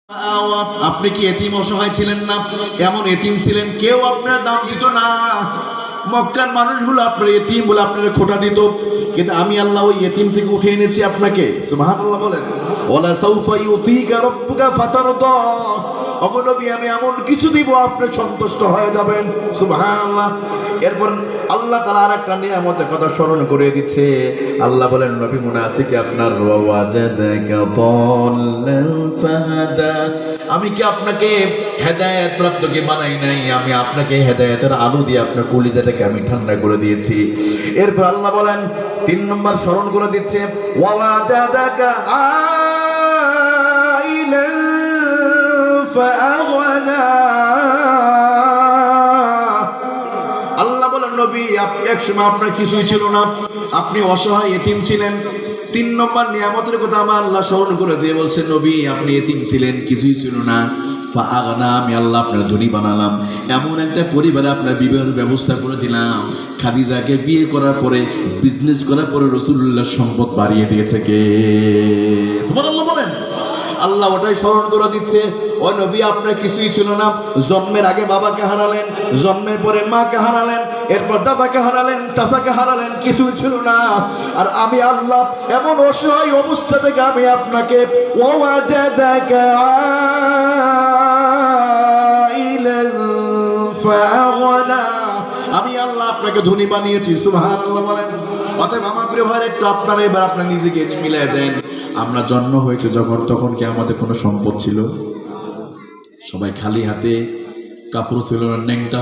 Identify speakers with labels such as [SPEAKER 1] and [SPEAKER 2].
[SPEAKER 1] আপনি কি এতিম অসহায় ছিলেন না? এমন এতিম ছিলেন কেউ আপনার দাম দিত না। মক্কার মানুষগুলো আপনার এতিম বলে আপনার খোটা দিত, কিন্তু আমি আল্লাহ ওই এতিম থেকে উঠে এনেছি আপনাকে। সুবহানাল্লাহ বলেন। ওয়ালা সাউফা ইউতিকা রাব্বুকা ফাতারদা। ওগো নবী, আমি এমন কিছু দিব আপনি সন্তুষ্ট হয়ে যাবেন। সুবহানাল্লাহ। এরপর আল্লাহ তাআলা আরেকটা নিয়ামতের কথা স্মরণ করে দিচ্ছে। আল্লাহ বলেন, নবী মনে আছে কি আপনার? ওয়াজাদাকা দাল্লান ফাহাদা। আমি কি আপনাকে হেদায়েত প্রাপ্তকে বানাই নাই? আমি আপনাকে হেদায়েতের আলো দিয়ে আপনার কলিজাটাকে আমি ঠান্ডা করে দিয়েছি। এরপর আল্লাহ বলেন 3 নম্বর স্মরণ করে দিচ্ছে, ওয়াজাদাকা আইলান ফাআগনা। আল্লাহ বলেন, নবী আপনি একসময় আপনার কিছুই ছিল না, আপনি অসহায় এতিম ছিলেন। 3 নম্বর নিয়ামতের কথা আমার আল্লাহ স্মরণ করে দিয়ে বলছেন, নবী আপনি এতিম ছিলেন, কিছুই ছিল না। ফাআগনা, আমি আল্লাহ আপনার ধনী বানালাম। এমন একটা পরিবারে আপনার বিবাহের ব্যবস্থা করে দিলাম। খাদিজাকে বিয়ে করার পরে, বিজনেস করার পরে রাসূলুল্লাহ সম্পদ বাড়িয়ে দিয়েছে কে? সুবহানাল্লাহ বলেন। আল্লাহ ওটাই স্মরণ করে দিচ্ছে, ও নবী আপনার কিছুই ছিল না। জন্মের আগে বাবাকে হারালেন, জন্মের পরে মাকে হারালেন, এরপর দাদাকে হারালেন, চাচাকে হারালেন, কিছুই ছিল না। আর আমি আল্লাহ এমন অসহায় অবস্থা থেকে আমি আপনাকে ওয়াজাদাকা আইলান ফাআগনা, আমি আল্লাহ আপনাকে ধনী বানিয়েছি। সুবহানাল্লাহ বলেন। অতএব আমার প্রিয় ভাই, একটু আপনারা এবার আপনার নিজেকে মিলিয়ে দেন। আমরা জন্ম হয়েছে যখন, তখন কি আমাদের কোনো সম্পদ ছিল? সবাই খালি হাতে, কাপড় ছিল না, ন্যাংটা